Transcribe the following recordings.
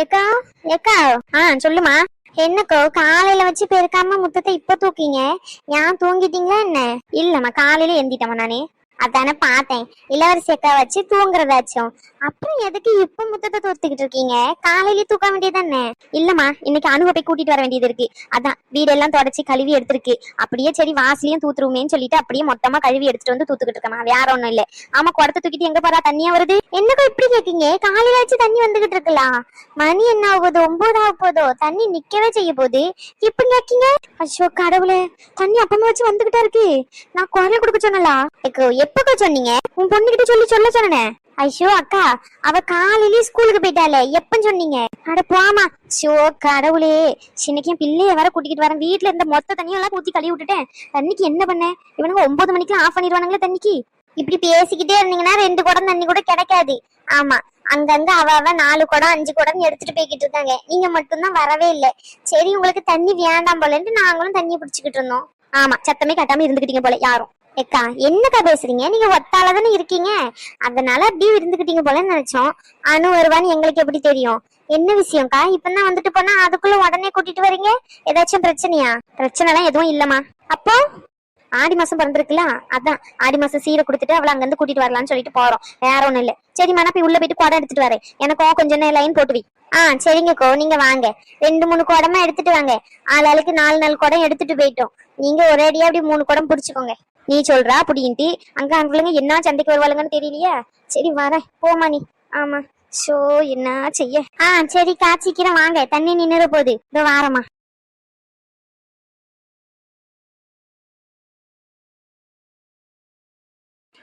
ஏக்கா ஏக்கா சொல்லுமா. என்னக்கோ காலையில வச்சு பெருக்காம முத்தத்தை இப்ப தூக்கிங்க? ஏன் தூங்கிட்டீங்களா என்ன? இல்லம்மா காலையில எந்திட்டமா நானே. அதானே பார்த்தேன், இளவரசி அக்கா வச்சு தூங்குறதாச்சும். அப்புறம் எதுக்கு இப்ப முத்தத்தை தூத்துக்கிட்டு இருக்கீங்க? காலையிலேயே தூக்க வேண்டியதானே? இல்லம்மா இன்னைக்கு அணுவை போய் கூட்டிட்டு வர வேண்டியது இருக்கு. அதான் வீடெல்லாம் தொடச்சி கழுவி எடுத்திருக்கு. அப்படியே சரி வாசலையும் தூத்துருமேன்னு சொல்லிட்டு அப்படியே மொத்தமா கழுவி எடுத்துட்டு வந்து தூத்துக்கிட்டு இருக்கமா, வேற ஒண்ணும் இல்ல. ஆமா குடத்தை தூக்கிட்டு எங்க போறா? தண்ணியா வருது. என்னக்கோ இப்படி கேக்கீங்க? காலையில வச்சு தண்ணி வந்துகிட்டு இருக்கலாம். மணி என்ன ஆகுது? 9 ஆக போதோ? தண்ணி நிக்கவே செய்ய போகுது. இப்ப கேக்கீங்க? ஐயோ கடவுளே, தண்ணி அப்பமா வச்சு வந்துகிட்டா இருக்கு. நான் குரல் கொடுக்க சொன்னலா? எப்பக்கா சொன்னீங்க? உன் பொண்ணுகிட்ட சொல்ல சொன்னேன். ஐயோ அக்கா, அவ காலையிலேயே ஸ்கூலுக்கு போயிட்டாலே, எப்ப சொன்னீங்க? அட போமா. ஷோ கடவுளே, சின்னக்கும் பிள்ளைய வர கூட்டிக்கிட்டு வரேன். வீட்டுல இருந்த மொத்த தண்ணியும் எல்லாம் ஊத்தி கழுவி விட்டுட்டேன். தண்ணிக்கு என்ன பண்ண? இவனுங்க 9 மணிக்கு ஆஃப் பண்ணிடுவானுங்களே தண்ணிக்கு. இப்படி பேசிக்கிட்டே இருந்தீங்கன்னா 2 குடம் தண்ணி கூட கிடைக்காது. ஆமா, அங்கங்க அவ 4 குடம் 5 குடம் எடுத்துட்டு போய்கிட்டு இருக்காங்க. நீங்க மட்டும்தான் வரவே இல்லை. சரி உங்களுக்கு தண்ணி வேண்டாம் போலன்ட்டு நாங்களும் தண்ணியை பிடிச்சிக்கிட்டு இருந்தோம். ஆமா, சத்தமே கட்டாம இருந்துகிட்டீங்க போல யாரும். ஏக்கா என்னக்கா பேசுறீங்க? நீங்க ஒத்தால தானே இருக்கீங்க, அதனால அப்படியே இருந்துகிட்டீங்க போலன்னு நினைச்சோம். அணு வருவான்னு எங்களுக்கு எப்படி தெரியும்? என்ன விஷயம்க்கா? இப்பதான் வந்துட்டு போனா அதுக்குள்ள உடனே கூட்டிட்டு வரீங்க? ஏதாச்சும் பிரச்சனையா? பிரச்சனை எல்லாம் எதுவும் இல்லம்மா. அப்போ ஆடி மாசம் பிறந்திருக்குல்ல, அதான் ஆடி மாசம் சீரை கொடுத்துட்டு அவளை அங்கிருந்து கூட்டிட்டு வரலாம்னு சொல்லிட்டு போறோம். வேற ஒண்ணும் இல்ல. சரிம்மா நான் போய் உள்ள போயிட்டு குடம் எடுத்துட்டு வரேன். எனக்கும் கொஞ்சம் லைன் போட்டு வை. சரிங்கக்கோ, நீங்க வாங்க. 2-3 குடமா எடுத்துட்டு வாங்க. ஆளாளுக்கு 4 குடம் எடுத்துட்டு போயிட்டோம். நீங்க ஒரேடியா அப்படி 3 குடம் பிடிச்சுக்கோங்க. நீ சொல்றா அப்படின்ட்டு அங்க அங்குலங்க என்ன சண்டைக்கு வருவாளுங்கன்னு தெரியலையா? சரி வரேன், போமா நீ. ஆமா ஷோ என்ன செய்ய. சரி காய்ச்சிக்கிறேன், வாங்க. தண்ணி நின்னுற போகுது, இதோ வாரமா.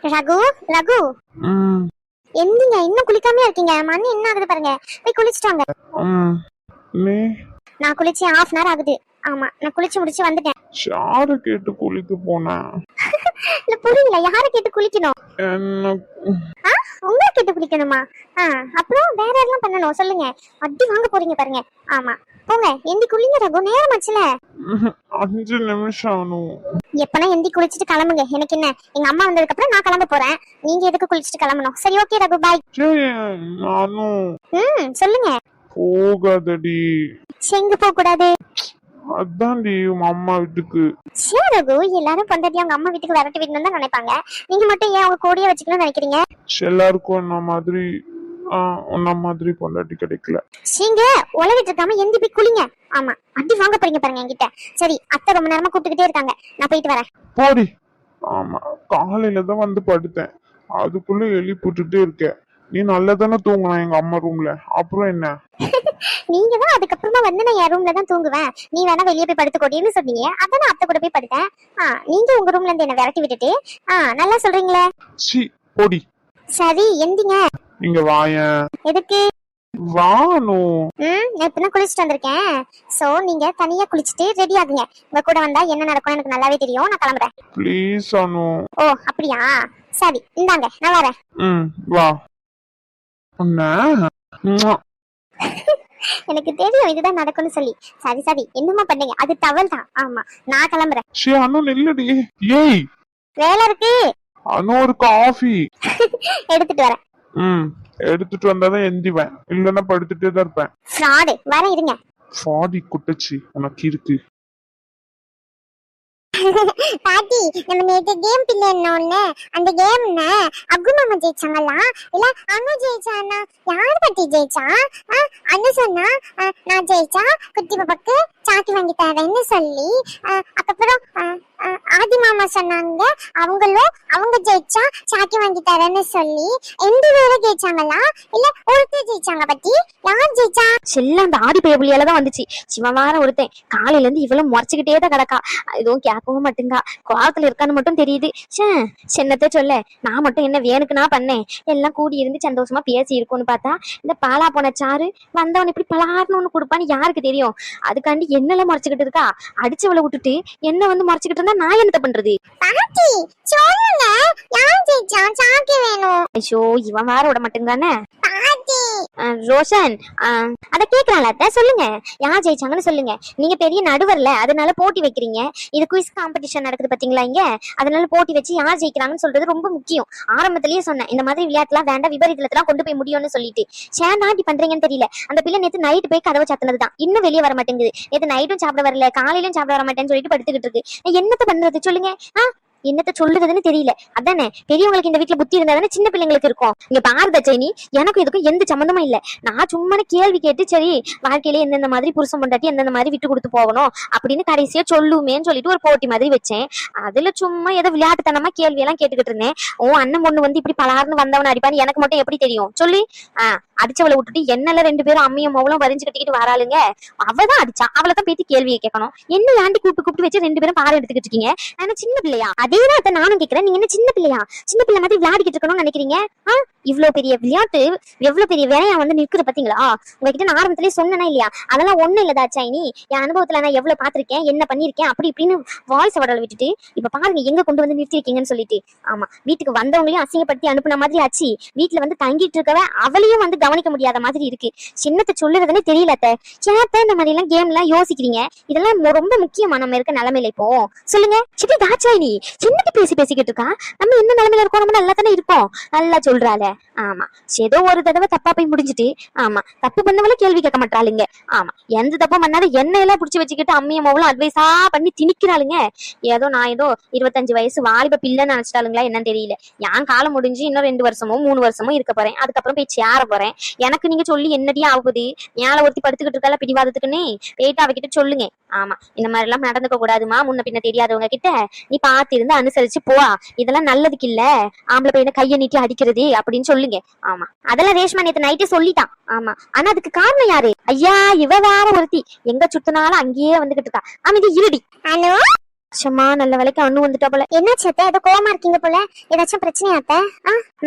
ரகு ரகு எந்திங்க, இன்னும் குளிக்காம இருக்கீங்க? மணி என்ன ஆகுது பாருங்க, போய் குளிச்சுட்டாங்க. நான் குளிச்சு 1/2 hour ஆகுது. ஆமா, நான் குளிச்சு முடிச்சு வந்துட்டேன். யாரு கேட்டு குளிக்க போனேன்? இல்ல புரியல, யாரை கேட்டு குளிக்கணும்? உங்களை கேட்டு குளிக்கணுமா? அப்புறம் வேற எல்லாம் பண்ணணும் சொல்லுங்க. அடி வாங்க போறீங்க பாருங்க. ஆமா போங்க, எந்தி குளிங்க ரகு, நேரம் ஆச்சுல. 5 நிமிஷம் ஆனும். எப்பனா எந்தி குளிச்சுட்டு கிளம்புங்க. எனக்கு என்ன, எங்க அம்மா வந்ததுக்கு அப்புறம் நான் கிளம்ப போறேன். நீங்க எதுக்கு குளிச்சுட்டு கிளம்பணும்? சரி ஓகே ரகு, பாய். சொல்லுங்க. போகாதடி. எங்க போக கூடாது? அதான்டி உங்க அம்மா வீட்டுக்கு. சரி ரகு, எல்லாரும் பொண்டாட்டி அவங்க அம்மா வீட்டுக்கு விரட்டி விடணும் தான் நினைப்பாங்க. நீங்க மட்டும் ஏன் அவங்க கூடயே வச்சுக்கணும்னு நினைக்கிறீங்க? எல்லாருக்கும் உன்ன மாதிரி பொண்டாட்டி கிடைக்கல. நீங்க உலகிட்டு இருக்காம எந்தி போய் குளிங்க. ஆமா, அடி வாங்க போறீங்க பாருங்க என்கிட்ட. சரி அத்தை ரொம்ப நேரமா கூப்பிட்டுக்கிட்டே இருக்காங்க, நான் போயிட்டு வரேன். போடி. ஆமா, காலையில தான் வந்து படுத்தேன், அதுக்குள்ள எழுப்பிட்டுட்டே இருக்கேன். நீ நல்லதானே தூங்கின எங்க அம்மா ரூம்ல, அப்புறம் என்ன? நீங்க தான் அதுக்கப்புறமா வந்து நான் என் ரூம்ல தான் தூங்குவேன், நீ வேணா வெளியே போய் படுத்துக்கோடின்னு சொன்னீங்க. அதான் அத்தை கூட போய் படுத்தேன். நீங்க உங்க ரூம்ல இருந்து என்ன விரட்டி விட்டுட்டு நல்லா சொல்றீங்களே. போடி. சரி எந்திங்க. நீங்க வாயேன். எதுக்கு? வானு. இப்பதான் குளிச்சுட்டு வந்திருக்கேன். சோ நீங்க தனியா குளிச்சுட்டு ரெடி ஆகுங்க. உங்க கூட வந்தா என்ன நடக்கும் எனக்கு நல்லாவே தெரியும். நான் கிளம்புறேன். ப்ளீஸ் அனு. ஓ அப்படியா? சரி இந்தாங்க, நான் வரேன். வா. எனக்கு தெரியும் இதுதான் நடக்கும்னு சொல்லி. சரி சரி என்னமா பண்ணீங்க, அது டவல் தான். ஆமா நான் கிளம்புறேன். அனு நில்லுடி. ஏய் வேலை இருக்கு. அனு ஒரு காஃபி எடுத்துட்டு வரேன். எடுத்துட்டு வந்தாதான் எந்திவேன், இல்லன்னா படுத்துட்டே தான் இருப்பேன். ஃப்ராடு, வர இருங்க. ஃப்ராடி குட்டச்சி உனக்கு இருக்கு. பாட்டி நம்ம நேத்து கேம் பின்னோம்ல, அந்த கேம்ல அகு மாமா ஜெயிச்சாங்களா இல்ல அனு ஜெயிச்சானா? யாரு பாட்டி ஜெயிச்சா? அனு சொன்னா நான் ஜெயிச்சா குட்டி பாப்பாக்கு சாக்கி வாங்கி தரேன்னு சொல்லி, அதுக்கப்புறம் ஆதி மாமா சொன்னாங்க அவங்க ஜெயிச்சா சாக்கி வாங்கி தரேன்னு சொல்லி 2 பேரும் ஜெயிச்சாங்களா இல்ல ஒருத்தர் ஜெயிச்சாங்க? பாட்டி யார் ஜெயிச்சா? செல்ல அந்த ஆடி பேபுலியால தான் வந்துச்சு. சிவவார ஒருத்தன் காலையில இருந்து இவ்வளவு முறைச்சுக்கிட்டே தான் கிடக்கா. எதுவும் கேட்கவும் மாட்டேங்கா, கோலத்துல இருக்கான்னு மட்டும் தெரியுது. சின்னத்தை சொல்ல நான் மட்டும் என்ன வேணுக்கு நான் பண்ணேன். எல்லாம் கூடி இருந்து சந்தோஷமா பேசி இருக்கும்னு பார்த்தா இந்த பாலா போன சாரு வந்தவன் இப்படி பலாருன்னு ஒண்ணு கொடுப்பான்னு யாருக்கு தெரியும்? அதுக்காண்டி என்னெல்லாம் முறைச்சுக்கிட்டு இருக்கா. அடிச்சவளை விட்டுட்டு என்ன வந்து முறைச்சுக்கிட்டு இருந்தா நான் என்னத்த பண்றது? பாட்டி சொல்லுங்க, யார் ஜெயிச்சா? வேண்டாம், சாக்கி வேணும். ஐயோ இவன் வேற விட மாட்டேங்கானே. பாட்டி. ரோஷன் அத கேக்குறாள் அத்தை, சொல்லுங்க யார் ஜெயிச்சாங்கன்னு சொல்லுங்க. நீங்க பெரிய நடுவர்ல, அதனால போட்டி வைக்கிறீங்க. இது குயிஸ் காம்படிஷன் நடக்குது பாத்தீங்களா இங்க, அதனால போட்டி வச்சு யார் ஜெயிக்கிறாங்கன்னு சொல்றது ரொம்ப முக்கியம். ஆரம்பத்திலேயே சொன்னேன் இந்த மாதிரி விளையாட்டுலாம் வேண்டாம், விபரீதத்துல கொண்டு போய் முடியும்னு சொல்லிட்டு. சேனாட்டி பண்றீங்கன்னு தெரியல. அந்த பிள்ளை நேத்து நைட் போய் கதவை சத்துனதுதான், இன்னும் வெளியே வர மாட்டேங்குது. நேத்து நைட்டும் சாப்பிட வரல, காலையிலும் சாப்பிட வர மாட்டேன்னு சொல்லிட்டு படுத்துக்கிட்டு இருக்கு. என்னத்த பண்றது சொல்லுங்க? என்னத்த சொல்லுறதுன்னு தெரியல. அதானே பெரியவங்களுக்கு இந்த வீட்டுல புத்தி இருந்தா தானே சின்ன பிள்ளைங்களுக்கு இருக்கும். இங்க பாரத சைனி, எனக்கும் இதுக்கும் எந்த சம்மந்தமும் இல்ல. நான் சும்மா கேள்வி கேட்டு சரி வாழ்க்கையில எந்தெந்த மாதிரி புருஷன் பொண்டாட்டி எந்தெந்த மாதிரி விட்டு கொடுத்து போகணும் அப்படின்னு கடைசியா சொல்லுமேன்னு சொல்லிட்டு ஒரு போட்டி மாதிரி வச்சேன். அதுல சும்மா ஏதோ விளையாட்டுத்தனமா கேள்வி எல்லாம் கேட்டுக்கிட்டு இருந்தேன். அண்ணன் பொண்ணு வந்து இப்படி பலார்னு வந்தவன் அடிப்பான்னு எனக்கு மட்டும் எப்படி தெரியும் சொல்லி? அடிச்சவளை விட்டுட்டு என்னெல்லாம் 2 பேரும் அம்மியும் மவளும் வரைஞ்சு கட்டிக்கிட்டு வராளுங்க. அவதான் அடிச்சா, அவளைதான் பேத்தி கேள்வியை கேட்கணும். என்ன ஆண்டி கூப்பிட்டு வச்சு 2 பேரும் பாடம் எடுத்துக்கிட்டு இருக்கீங்க. ஆனா சின்ன பிள்ளையா? அதேதான் அத்தை நானும் கேட்கிறேன். நீங்க என்ன சின்ன பிள்ளையா? சின்ன பிள்ளை மாதிரி விளையாடிக்கிட்டு இருக்கணும்னு நினைக்கிறீங்க? இவ்வளவு பெரிய விளையாட்டு, எவ்வளவு பெரிய வேலையா வந்து நிற்குது பாத்தீங்களா? உங்ககிட்ட நான் ஆரம்பத்திலேயே சொன்னேனா இல்லையா? அதெல்லாம் ஒண்ணு இல்லதா சைனி. என் அனுபவத்துல நான் எவ்வளவு பாத்திருக்கேன், என்ன பண்ணிருக்கேன் அப்படி இப்படின்னு வாய்ஸ் வடல விட்டுட்டு இப்ப பாருங்க எங்க கொண்டு வந்து நிறுத்திருக்கீங்கன்னு சொல்லிட்டு. ஆமா, வீட்டுக்கு வந்தவங்களையும் அசிங்கப்படுத்தி அனுப்புன மாதிரி ஆச்சு. வீட்டுல வந்து தங்கிட்டு இருக்கவ அவளையும் வந்து கவனிக்க முடியாத மாதிரி இருக்கு. சின்னத்தை சொல்லுறதுன்னு தெரியல அத்தை. சேத்த இந்த மாதிரி எல்லாம் கேம் எல்லாம் யோசிக்கிறீங்க. இதெல்லாம் ரொம்ப முக்கியமா நம்ம இருக்க நிலைமையில இப்போ சொல்லுங்க. சிட்டி தாச்சாயினி சின்னத்தை பேசிக்கிட்டு இருக்கா. நம்ம என்ன நிலைமையில இருக்கோம்? நம்ம நல்லா தானே இருக்கோம். நல்லா சொல்றாள. ஆமா, ஏதோ ஒரு தடவை தப்பா போய் முடிஞ்சுட்டு, ஆமா தப்பு பண்ணவள கேள்வி கேட்க மாட்டாளுங்க. ஆமா, எந்த தப்பும் பண்ணாத எண்ணெயெல்லாம் புடிச்சு வச்சுக்கிட்டு அம்மியும் அவ்வளவு அட்வைஸா பண்ணி திணிக்கிறாளுங்க. நான் ஏதோ 25 வயசு வாலிப பிள்ளைன்னு நினைச்சிட்டாளுங்களா என்னன்னு தெரியல. என் காலம் முடிஞ்சு இன்னும் 2 வருஷமோ 3 வருஷமோ இருக்க போறேன். அதுக்கப்புறம் போய் சேர போறேன். எனக்கு நீங்க சொல்லி என்னடியா ஆகுது? மேல ஒருத்தி படுத்துக்கிட்டு இருக்கால பிடிவாதத்துக்குன்னு போயிட்டு அவகிட்ட சொல்லுங்க. ஆமா, இந்த மாதிரி எல்லாம் நடந்துக்க கூடாதுமா. முன்ன பின்ன தெரியாதவங்க கிட்ட நீ பார்த்து இருந்து அனுசரிச்சு போவா. இதெல்லாம் நல்லதுக்கு இல்ல, ஆம்பளை பையனை கையை நீட்டி அடிக்கிறது அப்படின்னு சொல்லுங்க. ஆமா, அதெல்லாம் ரேஷ்மா நேத்து நைட்டே சொல்லிட்டான். ஆமா, ஆனா அதுக்கு காரணம் யாரு? ஐயா இவ வேற ஒருத்தி எங்க சுத்தினாலும் அங்கேயே வந்துகிட்டு இருக்கா. அமைதி இருடி. ஹலோ சும்மா நல்ல வேலைக்கு அண்ணு வந்துட்டா போல. என்னாச்சு அத்தை? ஏதோ கோவமா இருக்கீங்க போல. ஏதாச்சும் பிரச்சனையா அத்தை?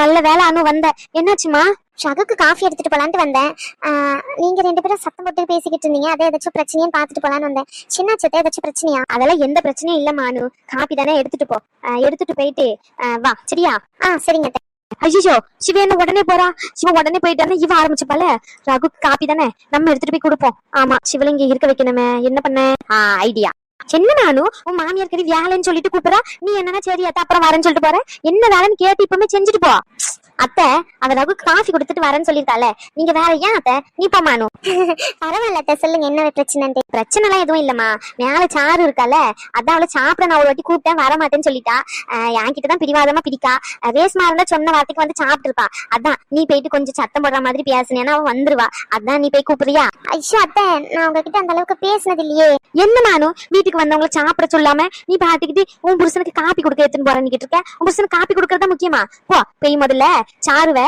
நல்ல வேலை அண்ணு வந்த. என்னாச்சுமா? ஷகுக்கு காஃபி எடுத்துட்டு போலான்ட்டு வந்தேன். நீங்க 2 பேரும் சத்தம் போட்டு பேசிக்கிட்டு இருந்தீங்க. அதை ஏதாச்சும் பிரச்சனையும் பாத்துட்டு போலான்னு வந்தேன். சின்ன சத்தை ஏதாச்சும் பிரச்சனையா? அதெல்லாம் எந்த பிரச்சனையும் இல்ல மானு. காப்பி தானே எடுத்துட்டு போ. எடுத்துட்டு போயிட்டு வா சரியா? சரிங்க அத்தை. ஐயோ சிவ என்ன உடனே போறா. சிவ உடனே போயிட்டானே இவ ஆரம்பிச்சுப்பால. ரகுக்கு காப்பி தானே நம்ம எடுத்துட்டு போய் கொடுப்போம். ஆமா, சிவல இங்க இருக்க வைக்கணுமே. என்ன பண்ண ஐடியா? என்ன நானும் உன் மாமியார் கறி வேலைன்னு சொல்லிட்டு கூப்பிடுறா. நீ என்னன்னா சரி அத்தை அப்புறம் வரேன்னு சொல்லிட்டு போற. என்ன வேலைன்னு கேட்டு இப்பவுமே செஞ்சுட்டு போ. அத்தை அவ ரகுக்கு காஃபி கொடுத்துட்டு வரேன்னு சொல்லிருக்காள, நீங்க வேற ஏன் அத்தை? நீ போமானு. பரவாயில்ல அத்தை, சொல்லுங்க என்ன பிரச்சனை? பிரச்சனை எல்லாம் எதுவும் இல்லம்மா. மேல சாரு இருக்கால, அதான் அவளை சாப்பிட நான் ஒரு வாட்டி கூப்பிட்டேன் வர மாட்டேன்னு சொல்லிட்டா. என்கிட்டதான் பிடிவாதமா பிடிக்கா. ரேஸ்மா இருந்தா சொன்ன வார்த்தைக்கு வந்து சாப்பிட்டு இருப்பா. அதான் நீ போயிட்டு கொஞ்சம் சத்தம் போடுற மாதிரி பேசுனேன்னா அவ வந்துருவா. அதான் நீ போய் கூப்பிடுறியா? ஐயோ அத்தை, நான் உங்ககிட்ட அந்த அளவுக்கு பேசினது இல்லையே. என்ன நானும் வீட்டுக்கு வந்தவங்களை சாப்பிட சொல்லாம நீ பாட்டுக்கிட்டு உன் புருஷனுக்கு காப்பி கொடுக்க எடுத்துன்னு போறேன்னு இருக்க. உன் புருஷனுக்கு காப்பி கொடுக்கறதா முக்கியமா? போ போய் முதல்ல சாருவ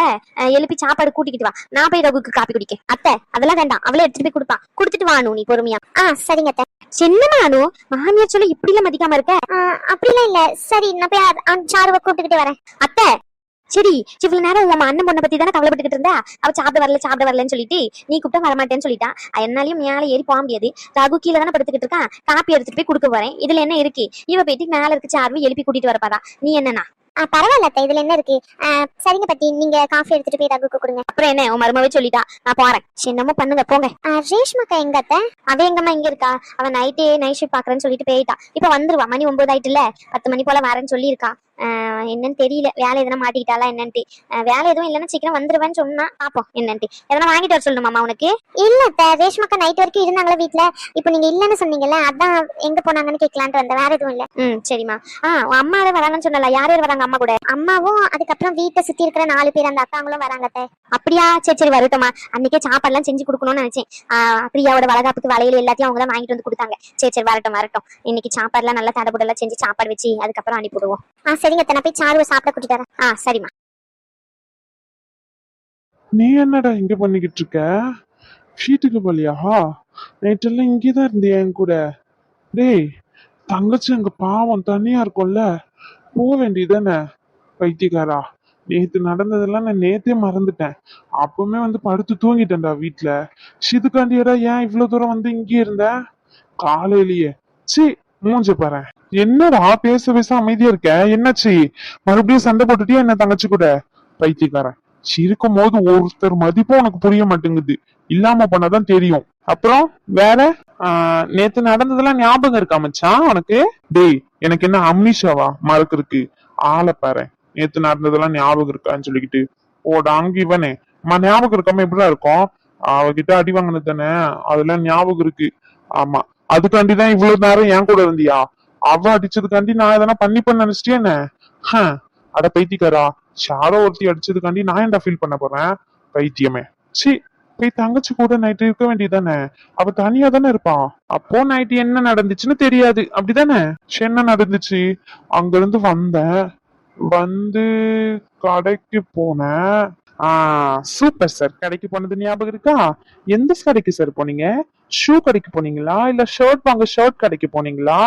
எழுப்பி சாப்பாடு கூட்டிக்கிட்டு வா. நான் போய் ரகுக்கு காப்பி குடிக்க. அத்தை அதெல்லாம் வேண்டாம், அவளே எடுத்துட்டு போய் கொடுப்பா. கொடுத்துட்டு வானு நீ பொறுமையா. சரிங்க அத்தை. என்னமானு மாமியார் சொல்ல இப்படி எல்லாம் மதிக்காம இருக்க? அப்படிலாம் இல்ல. சரி நான் போய் சாருவை கூப்பிட்டுக்கிட்டு வரேன். அத்தை சரி, இவ்வளவு நேரம் உன் அண்ணன் பொண்ணை பத்தி தானே கவலைப்பட்டுக்கிட்டு இருந்தா. அவ சாப்பிட வரலன்னு சொல்லிட்டு நீ கூப்பிட்டா வரமாட்டேன்னு சொல்லிட்டா. என்னாலையும் மேல ஏறி போக முடியாது. ரகு கீழே தானே படுத்துக்கிட்டு இருக்கான். காப்பி எடுத்துட்டு போய் கொடுக்க போறேன். இதுல என்ன இருக்கு? இவ போயிட்டு மேல இருக்கு சார்வை எழுப்பி கூட்டிட்டு வரப்பாரா. நீ என்னன்னா? பரவாயில்ல அத்தை, இதுல என்ன இருக்கு? சரிங்க பத்தி, நீங்க காஃபி எடுத்துட்டு போய் ரகுக்கு கொடுங்க. அப்புறம் என்ன, உன் மருமவே சொல்லிட்டா நான் போறேன். என்னமோ பண்ணுங்க போங்க. ரேஷ்மாக்கா எங்க அத்தை? அவ எங்கம்மா இங்க இருக்கா? அவன் நைட் ஷிஃப்ட் பாக்குறேன்னு சொல்லிட்டு போயிட்டா. இப்ப வந்துருவா. மணி 9 ஆயிட்டுல, 10 மணி போல வரேன்னு சொல்லியிருக்கா. என்னன்னு தெரியல, வேலை எதனா மாட்டிக்கிட்டாலா என்னன்ட்டு. வேலை எதுவும் இல்லைன்னா சீக்கிரம் வந்துருவேன்னு சொன்னா பாப்போம் என்னன்ட்டு. எதனா வாங்கிட்டு வர சொல்லணுமாமா உனக்கு? இல்ல அத்தை, ரேஷ்மாக்கா நைட் வரைக்கும் இருந்தாங்களா வீட்டுல. இப்ப நீங்க இல்லன்னு சொன்னீங்கல்ல, அதான் எங்க போனாங்கன்னு கேட்கலான்ட்டு வந்தேன். வேற எதுவும் இல்ல. சரிம்மா. உன் அம்மாவே வராங்கன்னு சொன்னல, யார் யார் வராங்க அம்மா கூட? அம்மாவும் அதுக்கப்புறம் வீட்டை சுத்தி இருக்கிற 4 பேர் அந்த அக்காங்களும் வராங்க அத்தை. அப்படியா? சரி வரட்டுமா. அன்னைக்கே சாப்பாடு எல்லாம் செஞ்சு கொடுக்கணும்னு நினைச்சேன். பிரியாவோட வளகாப்புக்கு வளையல எல்லாத்தையும் அவங்க தான் வாங்கிட்டு வந்து கொடுத்தாங்க. சரி வரட்டும். இன்னைக்கு சாப்பாடு எல்லாம் நல்லா தடபுடலாம் செஞ்சு சாப்பாடு வச்சு அதுக்கப்புறம் அனுப்பிடுவோம். சரிங்க அத்தை, நான் போய் சாருவை சாப்பிட கூட்டிட்டு வரேன். சரிம்மா. நீ என்னடா இங்க பண்ணிக்கிட்டு இருக்க? வீட்டுக்கு போலியா? நைட்டெல்லாம் இங்கேதான் இருந்தியா என் கூட? டேய், தங்கச்சி அங்க பாவம் தனியா இருக்கும்ல, போக வேண்டியதானே? பைத்தியக்காரா, நேத்து நடந்ததெல்லாம் நான் நேத்தே மறந்துட்டேன். அப்பவுமே வந்து படுத்து தூங்கிட்டேன்டா வீட்டுல. இதுக்காண்டியடா ஏன் இவ்வளவு தூரம் வந்து இங்கே இருந்த? காலையிலேயே சி மூஞ்ச பாரு. என்னடா பேச பேச அமைதியா இருக்க? என்னாச்சு? மறுபடியும் சண்டை போட்டுட்டியா என்ன தங்கச்சி கூட? பைத்தியக்காரன். இருக்கும் போது ஒருத்தர் மதிப்பும் உனக்கு புரிய மாட்டேங்குது. இல்லாம பண்ணாதான் தெரியும். அப்புறம் வேற நேத்து நடந்ததெல்லாம் ஞாபகம் இருக்கா மச்சான் உனக்கு? டேய், எனக்கு என்ன அம்னிஷாவா மறக்குறதுக்கு? ஆளை பாரு. நேத்து நடந்ததெல்லாம் ஞாபகம் இருக்கான்னு சொல்லிக்கிட்டு ஓடாங்க இவனே. ஞாபகம் இருக்காம எப்படிதான் இருக்கும்? அவகிட்ட அடி வாங்கினது தானே, அதெல்லாம் ஞாபகம் இருக்கு. ஆமா, அதுக்காண்டிதான் இவ்வளவு நேரம் என் கூட இருந்தியா? அவ அடிச்சதுக்காண்டி நான் எதனா பண்ணிப்பேன்னு நினைச்சிட்டே என்ன? அட பைத்தியக்காரா, ஷாரோ ஒருத்தி அடிச்சதுக்காண்டி நான் ஏன்டா ஃபீல் பண்ண போறேன்? பைத்தியமே. சி, போய் தங்கச்சி கூட நைட்டு இருக்க வேண்டியதானே? அவ தனியா தானே இருப்பான். அப்போ நைட்டு என்ன நடந்துச்சுன்னு தெரியாது, அப்படிதானே? என்ன நடந்துச்சு? அங்க இருந்து வந்தேன், வந்து கடைக்கு போனேன். Super sir. கடைக்கு போனது ஞாபகம் இருக்கா? எந்த கடைக்கு சார் போனீங்க? ஷூ கடைக்கு போனீங்களா, இல்ல ஷர்ட் வாங்க ஷர்ட் கடைக்கு போனீங்களா,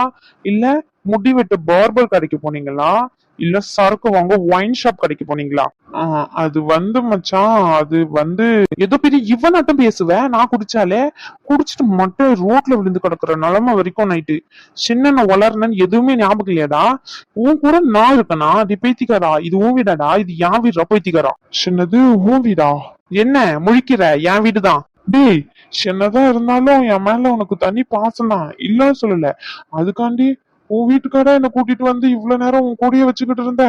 இல்ல முடி வெட்ட பார்பர் கடைக்கு போனீங்களா, இல்ல சரக்கு வாங்க ஒயின் ஷாப் கடைக்கு போனீங்களா? அது வந்து மச்சான், அது வந்து ஏதோ பெரிய இவனாட்டம் பேசுவேன். நான் குடிச்சாலே குடிச்சிட்டு மட்டும் ரோட்ல விழுந்து கிடக்குற நிலைமை வரைக்கும் நைட்டு சின்ன வளர்னன்னு எதுவுமே ஞாபகம் இல்லையாடா? உன் கூட நான் இருக்கனா? அது பேத்திக்காரா? இது உன் வீடாடா? இது என் வீடா? பேத்திக்காரா? சின்னது உன் வீடா? என்ன முழிக்கிற? என் வீடுதான். டேய், சின்னதா இருந்தாலும் என் மேல உனக்கு தனி பாசம் தான், இல்லன்னு சொல்லல. அதுக்காண்டி உன் வீட்டுக்காரா என்ன கூட்டிட்டு வந்து இவ்வளவு நேரம் உன் கூடயே வச்சுக்கிட்டு இருந்த?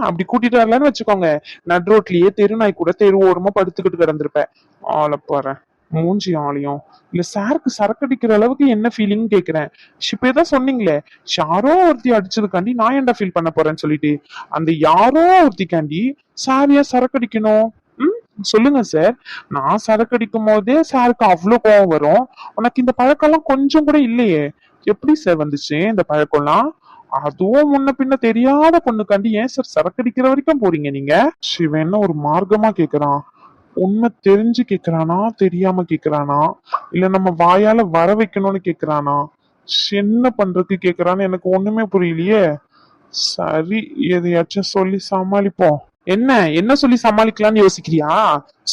அப்படி கூட்டிட்டு வரலன்னு வச்சுக்கோங்க, நட் ரோட்லயே தெருநாய் கூட தெரு ஓரமா படுத்துக்கிட்டு கிடந்திருப்பேன். ஆளை பாரு, மூஞ்சி ஆளையும். இல்ல சாருக்கு சரக்கடிக்கிற அளவுக்கு என்ன ஃபீலிங் கேக்குறேன். இப்பதான் சொன்னீங்களே, யாரோ ஒருத்தி அடிச்சதுக்காண்டி நான் ஏன்டா ஃபீல் பண்ண போறேன்னு சொல்லிட்டு, அந்த யாரோ ஒருத்திக்காண்டி சார் ஏன் சரக்கடிக்கணும்? சொல்லுங்க சார். நான் சரக்கடிக்கும் போதே சாருக்கு அவ்வளவு கோவம் வரும், உனக்கு இந்த பழக்கம்லாம் கொஞ்சம் கூட இல்லையே. எப்படி சார் வந்துச்சு இந்த பழக்கம்லாம்? அதுவும் முன்ன பின்ன தெரியாத பொண்ணுக்காண்டி ஏன் சார் சரக்கடிக்கிற வரைக்கும் போறீங்க நீங்க? சிவன் என்ன ஒரு மார்க்கமா கேக்குறான்? உண்மை தெரிஞ்சு கேக்குறானா, தெரியாம கேக்குறானா, இல்ல நம்ம வாயால வர வைக்கணும்னு கேக்குறானா, என்ன பண்றதுக்கு கேக்குறான்னு எனக்கு ஒண்ணுமே புரியலையே. சரி, எதையாச்சும் சொல்லி சமாளிப்போம். என்ன என்ன சொல்லி சமாளிக்கலாம்னு யோசிக்கிறியா?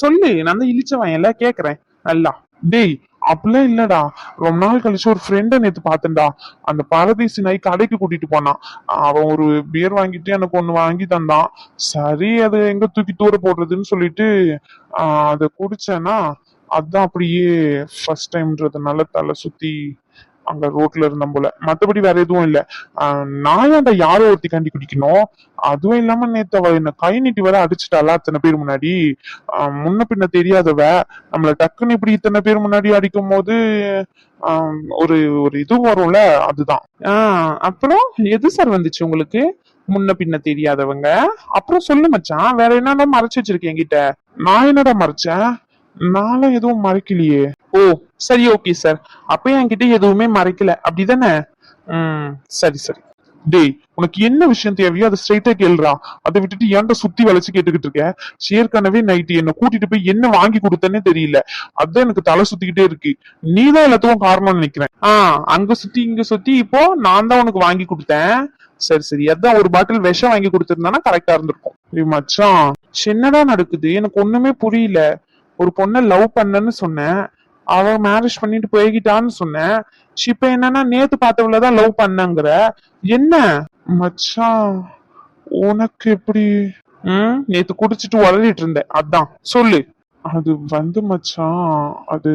சொல்லு, நான் தான் இழிச்சவன் இல்ல, கேக்குறேன் நல்லா. டேய், அப்படிலாம் இல்லடா. ரொம்ப நாள் கழிச்சு ஒரு ஃப்ரெண்ட நேத்து பாத்தேன்டா. அந்த பாரதீசி நாய் கடைக்கு கூட்டிட்டு போனான். அவன் ஒரு பியர் வாங்கிட்டு எனக்கு ஒண்ணு வாங்கி தந்தான். சரி, அது எங்க தூக்கி தூர போடுறதுன்னு சொல்லிட்டு அதை குடிச்சேன்னா, அதான் அப்படியே ஃபர்ஸ்ட் டைம்ன்றதுனால தலை சுத்தி அங்க ரோட்ல இருந்த போல. மத்தபடி வேற எதுவும் இல்ல. நான் ஏன்டா யாரோ ஒருத்தி கண்டி குடிக்கணும்? அதுவும் இல்லாம நேத்து அவ என்ன கை நீட்டி வர அடிச்சுட்டாளா அத்தனை பேர் முன்னாடி? முன்ன பின்ன தெரியாதவ நம்மள டக்குன்னு இப்படி இத்தனை பேர் முன்னாடி அடிக்கும் போது ஒரு ஒரு இது வரும்ல, அதுதான். அப்புறம் எது சார் வந்துச்சு உங்களுக்கு? முன்ன பின்ன தெரியாதவங்க? அப்புறம் சொல்லு மச்சான், வேற என்னன்னா மறைச்சு வச்சிருக்கேன் என்கிட்ட? நான் என்னடா மறைச்சேன்? நானும் எதுவும் மறைக்கலையே. ஓ, சரி, ஓகே சார். அப்ப என்கிட்ட எதுவுமே மறைக்கல, அப்படிதானே? சரி சரி. டேய், உனக்கு என்ன விஷயம் தேவையோ அதை ஸ்ட்ரைட்டா கேளுடா. அதை விட்டுட்டு ஏன்டா சுத்தி வளைச்சு கேட்டுக்கிட்டு இருக்க? ஏற்கனவே நைட்டு என்ன கூட்டிட்டு போய் என்ன வாங்கி கொடுத்தேன்னே தெரியல, அதான் எனக்கு தலை சுத்திக்கிட்டே இருக்கு. நீதான் எல்லாத்துக்கும் காரணம்னு நினைக்கிறேன். அங்க சுத்தி இங்க சுத்தி இப்போ நான் தான் உனக்கு வாங்கி கொடுத்தேன். சரி சரி, அதான் ஒரு பாட்டில் விஷம் வாங்கி கொடுத்திருந்தானா கரெக்டா இருந்திருக்கும். மச்சான், என்னடா நடக்குது? எனக்கு ஒண்ணுமே புரியல. ஒரு பொண்ணை லவ் பண்ணன்னு சொன்னேன், அவ மேரேஜ் பண்ணிட்டு போய்கிட்டான்னு சொன்னேன். இப்ப என்னன்னா நேத்து பார்த்தவளதான் லவ் பண்ணங்கிற. என்ன மச்சான் உனக்கு எப்படி? நேத்து குடிச்சிட்டு வளரிட்டு இருந்தேன், அதான் சொல்லு. அது வந்து மச்சான், அது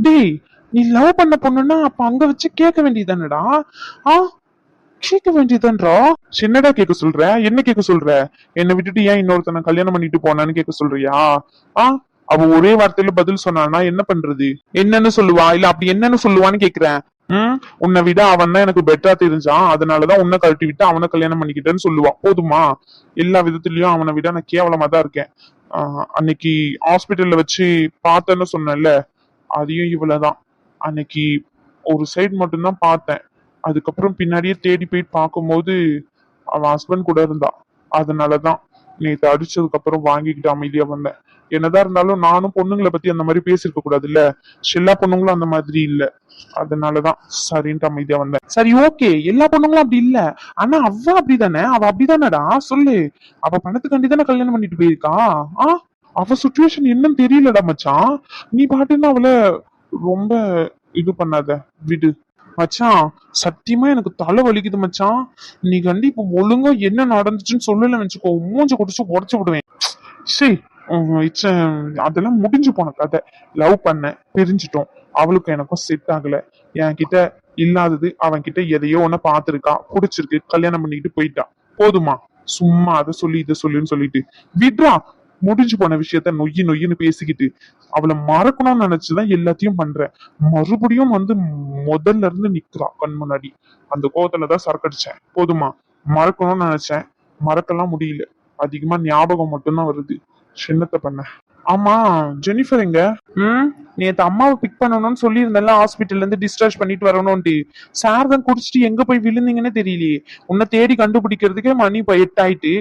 டேய், நீ லவ் பண்ண பொண்ணுன்னா அப்ப அங்க வச்சு கேட்க வேண்டியதானடா? கேட்க வேண்டியதுன்றா? சின்னடா கேட்க சொல்ற? என்ன கேட்க சொல்ற? என்னை விட்டுட்டு ஏன் இன்னொருத்தனை கல்யாணம் பண்ணிட்டு போனான்னு கேட்க சொல்றியா? அவ ஒரே வார்த்தையில பதில் சொன்னானா என்ன பண்றது? என்னன்னு சொல்லுவா, இல்ல அப்படி என்னன்னு சொல்லுவான்னு கேக்குறேன். உன்னை விட அவன் தான் எனக்கு பெட்டரா தெரிஞ்சான், அதனாலதான் உன்னை கழட்டி விட்டு அவனை கல்யாணம் பண்ணிக்கிட்டேன்னு சொல்லுவான். போதுமா? எல்லா விதத்திலயும் அவனை விட நான் கேவலமா தான் இருக்கேன். அன்னைக்கு ஹாஸ்பிட்டல்ல வச்சு பார்த்தேன்னு சொன்னேன்ல, அதையும் இவ்வளவுதான். அன்னைக்கு ஒரு சைடு மட்டும்தான் பார்த்தேன். அதுக்கப்புறம் பின்னாடியே தேடி போயிட்டு பார்க்கும்போது அவன் ஹஸ்பண்ட் கூட இருந்தா. அதனாலதான் நேத்து அடிச்சதுக்கு அப்புறம் வாங்கிக்கிட்டு அமைதியா வந்தேன். என்னதான் இருந்தாலும் நானும் பொண்ணுங்களை பத்தி அந்த மாதிரி பேசிருக்க கூடாது இல்ல, எல்லா பொண்ணுங்களும் அந்த மாதிரி இல்ல. அதனாலதான் சரின்ட்டு அமைதியா வந்தேன். சரி, ஓகே, எல்லா பொண்ணுங்களும் அப்படி இல்ல, ஆனா அவ அப்படிதானே? அவ அப்படிதானடா? சொல்லு. அவ பணத்துக்காண்டி தானே கல்யாணம் பண்ணிட்டு போயிருக்கா? அவ சுச்சுவேஷன் என்னன்னு தெரியலடா மச்சான். நீ பாட்டுன்னு அவளை ரொம்ப இது பண்ணாத, விடு. மச்சான் சத்தியமா எனக்கு தலை வலிக்குது மச்சான். நீ கண்டிப்பா ஒழுங்கா என்ன நடந்துச்சுன்னு சொல்லல வச்சுக்கோ, மூஞ்ச குடிச்சு உடச்சு விடுவேன். சரி, அதெல்லாம் முடிஞ்சு போன கதை. லவ் பண்ண பிரிஞ்சிட்டோம், அவளுக்கும் எனக்கும் செட் ஆகல. என்கிட்ட இல்லாதது அவன் கிட்ட எதையோ ஒண்ணு பாத்துருக்கா, பிடிச்சிருக்கு, கல்யாணம் பண்ணிக்கிட்டு போயிட்டா. போதுமா? சும்மா அதை சொல்லி இதை சொல்லுன்னு சொல்லிட்டு விட்ரா. முடிஞ்சு போன விஷயத்த நொய்யு நொய்யுன்னு பேசிக்கிட்டு அவளை மறக்கணும்னு நினைச்சுதான் எல்லாத்தையும் பண்றேன். மறுபடியும் வந்து முதல்ல இருந்து நிக்கிறா கண் முன்னாடி. அந்த கோவத்துலதான் சரக்கடிச்சேன். போதுமா? மறக்கணும்னு நினைச்சேன், மறக்கலாம் முடியல. அதிகமா ஞாபகம் மட்டும்தான் வருது. சின்னத்தை பண்ண. ஆமா, ஜெனிஃபர் எங்க? நேத்து அம்மாவை பிக் பண்ணணும்னு சொல்லியிருந்தேன்ல, ஹாஸ்பிட்டல்ல இருந்து டிஸ்சார்ஜ் பண்ணிட்டு வரணும்ட்டு. சார் தான் குடிச்சிட்டு எங்க போய் விழுந்தீங்கன்னு தெரியலையே. உன்னை தேடி கண்டுபிடிக்கிறதுக்கே மணி இப்போ 8 ஆயிட்டு.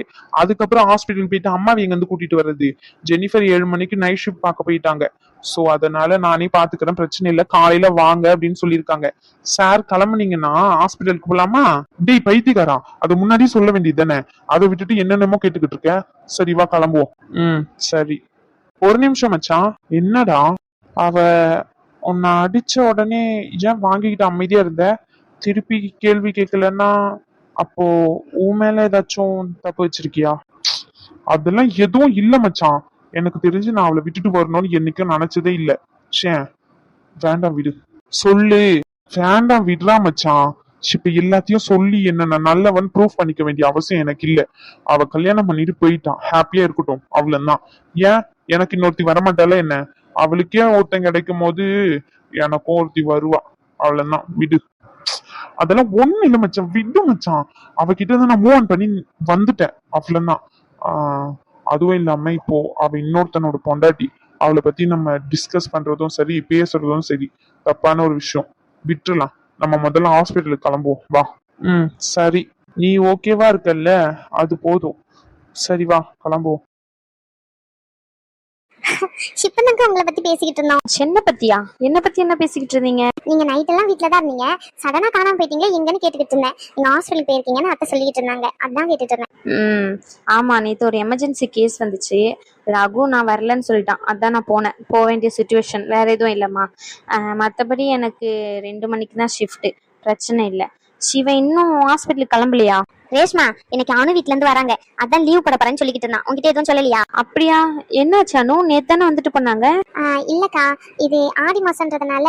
அதுக்கப்புறம் ஹாஸ்பிட்டல் போயிட்டு அம்மாவை எங்க இருந்து கூட்டிட்டு வர்றது? ஜெனிஃபர் 7 மணிக்கு நைட் ஷிஃப்ட் பார்க்க போயிட்டாங்க. சோ அதனால நானே பாத்துக்கிறேன், பிரச்சனை இல்ல, காலையில வாங்க அப்படின்னு சொல்லியிருக்காங்க. சார் கிளம்புனீங்கன்னா ஹாஸ்பிட்டலுக்கு போலாமா? டேய் பைத்தியக்காரா, அது முன்னாடியே சொல்ல வேண்டியது தானே. அதை விட்டுட்டு என்னென்னமோ கேட்டுக்கிட்டு இருக்க. சரி வா கிளம்புவோம். சரி. ஒரு நிமிஷம் மச்சான். என்னடா அவ உன்னை அடிச்ச உடனே ஏன் வாங்கிக்கிட்டு அமைதியா இருந்த? திருப்பி கேள்வி கேட்கலன்னா அப்போ உன் மேல ஏதாச்சும் தப்பு வச்சிருக்கியா? அதெல்லாம் எதுவும் இல்ல மச்சான். எனக்கு தெரிஞ்சு நான் அவளை விட்டுட்டு வரணும்னு என்னைக்கும் நினைச்சதே இல்ல. சே, வேண்டாம் விடு. சொல்லு. வேண்டாம் விடுறா மச்சான். இப்ப எல்லாத்தையும் சொல்லி என்ன நான் நல்லவன் ப்ரூவ் பண்ணிக்க வேண்டிய அவசியம் எனக்கு இல்ல. அவ கல்யாணம் பண்ணிட்டு போயிட்டான், ஹாப்பியா இருக்கட்டும், அவ்வளவுதான். ஏன் எனக்கு இன்னொருத்தி வரமாட்டால என்ன? அவளுக்கே ஒருத்தன் கிடைக்கும் போது எனக்கும் ஒருத்தி வருவா, அவ்வளவுதான். விடு. அதெல்லாம் ஒண்ணும் இல்ல மச்சான், விடு மச்சான். அவகிட்ட இருந்து நான் மூவ் ஆன் பண்ணி வந்துட்டேன், அவ்வளவுதான். அதுவும் இல்லாம இப்போ அவ இன்னொருத்தனோட பொண்டாட்டி. அவளை பத்தி நம்ம டிஸ்கஸ் பண்றதும் சரி, பேசுறதும் சரி, தப்பான ஒரு விஷயம். விட்டுலாம். நம்ம முதல்ல ஹாஸ்பிட்டலுக்கு கிளம்புவோம் வா. சரி, நீ ஓகேவா இருக்கல்ல, அது போதும். சரி வா கிளம்புவோம். ஷிப்பனுக்கு உங்களை பத்தி பேசிக்கிட்டு இருந்தோம். என்ன பத்தியா? என்ன பத்தி என்ன பேசிக்கிட்டு இருந்தீங்க? நீங்க நைட் எல்லாம் வீட்டுல தான் இருந்தீங்க, சடனா காணாம போயிட்டீங்க, எங்கன்னு கேட்டுக்கிட்டு இருந்தேன். நீங்க ஹாஸ்பிட்டல் போயிருக்கீங்கன்னு அத்தை சொல்லிட்டு இருந்தாங்க, அதான் கேட்டுட்டு இருந்தேன். ஆமா, நேத்து ஒரு எமர்ஜென்சி கேஸ் வந்துச்சு. ரகு நான் வரலன்னு சொல்லிட்டான், அதான் நான் போனேன். போக வேண்டிய சுச்சுவேஷன், வேற எதுவும் இல்லம்மா. மற்றபடி எனக்கு 2 மணிக்கு தான் ஷிஃப்ட், பிரச்சனை இல்லை. சிவன் இன்னும் ஹாஸ்பிட்டலுக்கு கிளம்பலையா? ரேஷ்மா இன்னைக்கு அனு வீட்ல இருந்து வராங்க, அதான் லீவ் போட போறேன்னு சொல்லிக்கிட்டு இருந்தான். உங்ககிட்ட எதுவும் சொல்லலையா? அப்படியா? என்னாச்சு அனு? நேத்தானே வந்துட்டு போனாங்க. இல்லக்கா, இது ஆடி மாசம்ன்றதுனால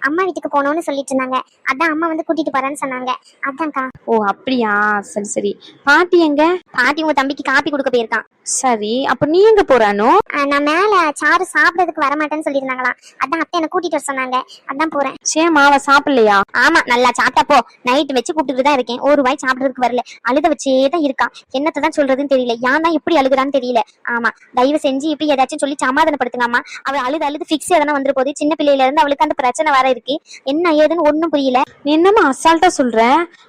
அம்மா வீட்டுக்கு போகணும்னு சொல்லிட்டு இருந்தாங்க, அதான் அம்மா வந்து கூட்டிட்டு போறேன்னு சொன்னாங்க, அதான்க்கா. ஓ அப்படியா, சரி சரி. பாட்டி எங்க? பாட்டி உங்க தம்பிக்கு காப்பி கொடுக்க போயிருக்கான். சரி, அப்ப நீ எங்க போறானோ? நான் மேல சாரு சாப்பிடறதுக்கு வரமாட்டேன்னு சொல்லியிருந்தாங்களாம், அதான் அத்தை என்ன கூட்டிட்டு வர சொன்னாங்க, அதான் போறேன். சேமா அவ சாப்பிடலையா? ஆமா, நல்லா சாப்பிட்டா போ. நைட் வச்சு கூப்பிட்டு தான் இருக்கேன், ஒரு வாய் சாப்பிடறதுக்கு வரல, அழுத வச்சே தான் இருக்கான். என்னத்தான் சொல்றதுன்னு தெரியல, ஏன் தான் இப்படி அழுகுறான்னு தெரியல. ஆமா, தயவு செஞ்சு இப்படி ஏதாச்சும் சொல்லி சமாதானப்படுத்துங்கம்மா. அவள் அழுது ஃபிக்ஸ் எதனா வந்துரு போது, சின்ன பிள்ளையில இருந்து அவளுக்கு அந்த பிரச்சனை வர இருக்கு, என்ன ஏதுன்னு ஒண்ணும் புரியல. நீ என்னமா அசால்ட்டா சொல்ற?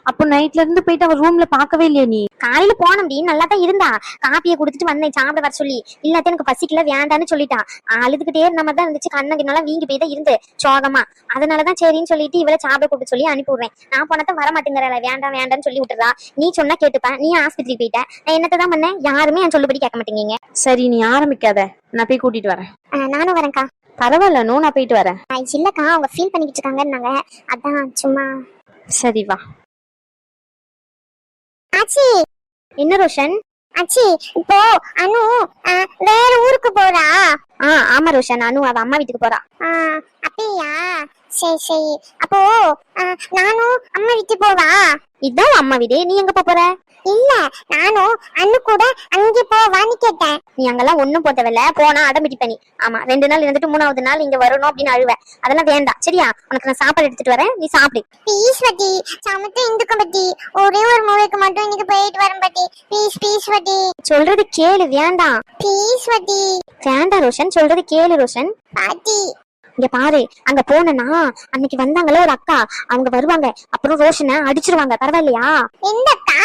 அப்போ நைட்ல இருந்து போயிட்டு அவ ரூம்ல பாக்கவே இல்லையா நீ? காலையில போனோம், நல்லா தான் இருந்தா. காப்பியை குடுத்துட்டு வந்தேன் சாப்பிட வர சொல்லி, இல்லாத எனக்கு பசிக்கல வேண்டான்னு சொல்லிட்டா. அழுதுகிட்டே இருந்த தான் இருந்துச்சு, கண்ணகினாலாம் வீங்கி போய் தான் இருந்து சோகமா. அதனாலதான் சரின்னு சொல்லிட்டு இவளை சாப்பிட கூப்பிட்டு சொல்லி அனுப்பி விடுறேன். நான் போனதான் வர மாட்டேங்கிறல, வேண்டாம் வேண்டாம்னு சொல்லி விட்டுறா. நீ சொன்னா கேட்டுப்பேன், நீ ஆஸ்பத்திரி போயிட்ட, நான் என்னத்தான் பண்ணேன்? யாருமே என் சொல்லுபடி கேட்க மாட்டேங்க. சரி நீ ஆரம்பிக்காத, நான் போய் கூட்டிட்டு வரேன். நானும் வரேன்க்கா. பரவாயில்ல நோ, நான் போயிட்டு வரேன். இல்லக்கா, அவங்க ஃபீல் பண்ணிக்கிட்டு இருக்காங்கன்னாங்க, அதான் சும்மா. சரி வா. ஆச்சி. என்ன ரோஷன்? ஆச்சி, இப்போ அனு வேற ஊருக்கு போறா. ஆமா ரோஷன், அனு அவ அம்மா வீட்டுக்கு போறா. அப்படியா? சரி சரி. அப்போ நானும் அம்மா வீட்டுக்கு போவா? இதான் அம்மா வீடு, நீ எங்க போற? இல்ல, நானும் அண்ணு கூட அங்கே போவான்னு கேட்டேன். நீ அங்கெல்லாம் ஒண்ணும் போட்டவில்ல, போனா அடம்பிடி பண்ணி. ஆமா, 2 நாள் இருந்துட்டு 3வது நாள் இங்க வரணும் அப்படின்னு அழுவ. அதெல்லாம் வேண்டாம் சரியா? உனக்கு நான் சாப்பாடு எடுத்துட்டு வரேன், நீ சாப்பிடு. ப்ளீஸ் பட்டி, சமத்து இந்துக்கும் பட்டி, ஒரே ஒரு மூவிக்கு மட்டும் இன்னைக்கு போயிட்டு வரேன் பட்டி, ப்ளீஸ் ப்ளீஸ் பட்டி. சொல்றது கேளு, வேண்டாம் ப்ளீஸ் பட்டி. வேண்டாம் ரோஷன், சொல்றது கேளு ரோஷன். பாட்டி இங்க பாரு, அங்க போனா அன்னைக்கு வந்தாங்களே ஒரு அக்கா, அவங்க வருவாங்க, அப்புறம் ரோஷனை அடிச்சிருவாங்க, பரவாயில்லையா? எந்த அக்கா?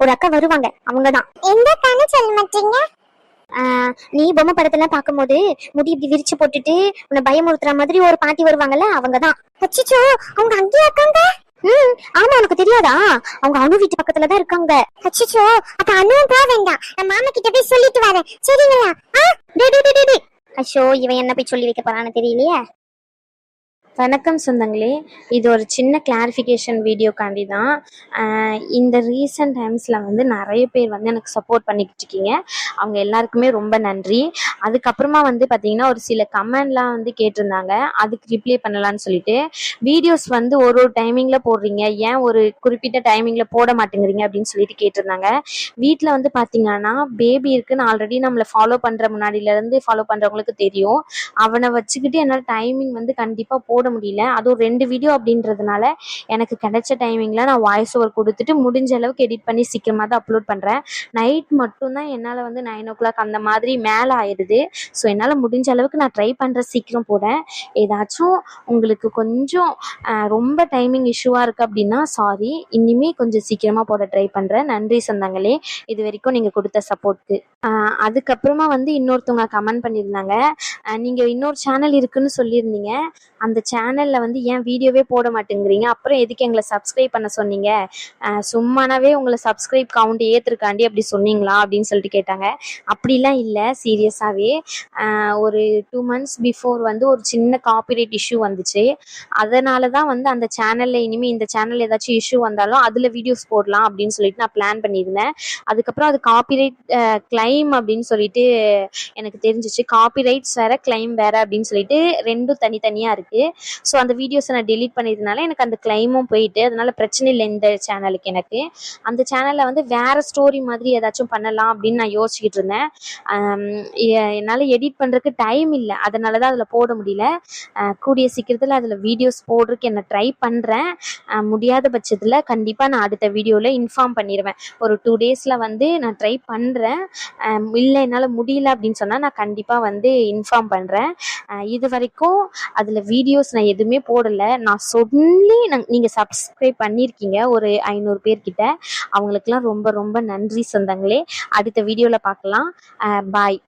ஒரு அக்கா வருவாங்க, அவங்கதான். எந்த அக்கான்னு சொல்ல மாட்டீங்க? நீ பொம்மை படத்தெல்லாம் பார்க்கும்போது முடி இப்படி விரிச்சு போட்டுட்டு உன்னை பயமுறுத்துற மாதிரி ஒரு பாட்டி வருவாங்கல்ல, அவங்கதான். அச்சச்சோ, அவங்க அங்கேயே இருக்காங்க? ஆமா, உனக்கு தெரியாதா? அவங்க அனு வீட்டு பக்கத்துலதான் இருக்காங்க. அச்சச்சோ, அப்ப அனுவும் போக வேண்டாம், நான் மாமா கிட்ட போய் சொல்லிட்டு வரேன், சரிங்களா? அச்சோ, இவன் என்ன போய் சொல்லி வைக்க போறான்னு தெரியலையே. வணக்கம் சொந்தங்களே. இது ஒரு சின்ன கிளாரிஃபிகேஷன் வீடியோக்காண்டி தான். இந்த ரீசன்ட் டைம்ஸில் வந்து நிறைய பேர் வந்து எனக்கு சப்போர்ட் பண்ணிக்கிட்டு இருக்கீங்க. அவங்க எல்லாருக்குமே ரொம்ப நன்றி. அதுக்கப்புறமா வந்து பார்த்தீங்கன்னா ஒரு சில கமெண்ட்லாம் வந்து கேட்டிருந்தாங்க, அதுக்கு ரிப்ளை பண்ணலான்னு சொல்லிட்டு. வீடியோஸ் வந்து ஒரு டைமிங்கில் போடுறீங்க, ஏன் ஒரு குறிப்பிட்ட டைமிங்கில் போட மாட்டேங்கிறீங்க அப்படின்னு சொல்லிட்டு கேட்டிருந்தாங்க. வீட்டில் வந்து பார்த்தீங்கன்னா பேபி இருக்குன்னு ஆல்ரெடி நம்மளை ஃபாலோ பண்ணுற முன்னாடியிலேருந்து ஃபாலோ பண்ணுறவங்களுக்கு தெரியும். அவனை வச்சுக்கிட்டு என்னால் டைமிங் வந்து கண்டிப்பாக போட முடியல. அதுவும் 2 வீடியோ அப்படின்றதுனால எனக்கு கிடைச்ச டைமிங்கில் நான் வாய்ஸ் ஓவர் கொடுத்துட்டு முடிஞ்ச அளவுக்கு எடிட் பண்ணி சீக்கிரமாக தான் அப்லோட் பண்ணுறேன். நைட் மட்டும்தான் என்னால் வந்து 9 o'clock அந்த மாதிரி மேலே ஆயிடுது. ஸோ என்னால் முடிஞ்ச அளவுக்கு நான் ட்ரை பண்ணுற சீக்கிரம் போடேன். ஏதாச்சும் உங்களுக்கு கொஞ்சம் ரொம்ப டைமிங் இஷ்யூவாக இருக்குது அப்படின்னா சாரி. இனிமேல் கொஞ்சம் சீக்கிரமாக போட ட்ரை பண்ணுறேன். நன்றி சொந்தங்களே, இது வரைக்கும் நீங்கள் கொடுத்த சப்போர்ட்க்கு. அதுக்கப்புறமா வந்து இன்னொருத்தவங்க கமெண்ட் பண்ணியிருந்தாங்க, நீங்கள் இன்னொரு சேனல் இருக்குன்னு சொல்லியிருந்தீங்க, அந்த சேனலில் வந்து ஏன் வீடியோவே போட மாட்டேங்கிறீங்க, அப்புறம் எதுக்கு எங்களை சப்ஸ்கிரைப் பண்ண சொன்னீங்க, சும்மானாவே உங்களை சப்ஸ்கிரைப் கவுண்ட் ஏற்றுருக்காண்டி அப்படி சொன்னீங்களா அப்படின்னு சொல்லிட்டு கேட்டாங்க. அப்படிலாம் இல்லை, சீரியஸாகவே. ஒரு 2 months பிஃபோர் வந்து ஒரு சின்ன காப்பிரைட் இஷ்யூ வந்துச்சு. அதனால தான் வந்து அந்த சேனலில் இனிமேல் இந்த சேனல் ஏதாச்சும் இஷ்யூ வந்தாலும் அதில் வீடியோஸ் போடலாம் அப்படின்னு சொல்லிட்டு நான் பிளான் பண்ணியிருந்தேன். அதுக்கப்புறம் அது காப்பிரைட் கிளைம் அப்படின்னு சொல்லிட்டு எனக்கு தெரிஞ்சிச்சு. காப்பிரைட்ஸ் வேற, கிளைம் வேற அப்படின்னு சொல்லிட்டு 2ம் தனித்தனியாக இருக்குது. ஸோ அந்த வீடியோஸை நான் டெலீட் பண்ணியிருந்தனால எனக்கு அந்த கிளைமும் போயிட்டு, அதனால பிரச்சனை இல்லை இந்த சேனலுக்கு. எனக்கு அந்த சேனலில் வந்து வேற ஸ்டோரி மாதிரி ஏதாச்சும் பண்ணலாம் அப்படின்னு நான் யோசிச்சுக்கிட்டு இருந்தேன். என்னால் எடிட் பண்ணுறதுக்கு டைம் இல்லை, அதனால தான் அதில் போட முடியல. கூடிய சீக்கிரத்தில் அதில் வீடியோஸ் போடுறதுக்கு என்ன ட்ரை பண்ணுறேன். முடியாத பட்சத்தில் கண்டிப்பாக நான் அடுத்த வீடியோவில் இன்ஃபார்ம் பண்ணிடுவேன். ஒரு 2 daysல வந்து நான் ட்ரை பண்ணுறேன். இல்லை என்னால் முடியல அப்படின்னு சொன்னால் நான் கண்டிப்பாக வந்து இன்ஃபார்ம் பண்ணுறேன். இது வரைக்கும் அதில் வீடியோஸ் நான் எதுவுமே போடலை. நான் சொல்லி நீங்கள் சப்ஸ்கிரைப் பண்ணியிருக்கீங்க ஒரு 500 பேர்கிட்ட. அவங்களுக்கெல்லாம் ரொம்ப ரொம்ப நன்றி சொந்தங்களே. அடுத்த வீடியோவில் பார்க்கலாம். பாய்.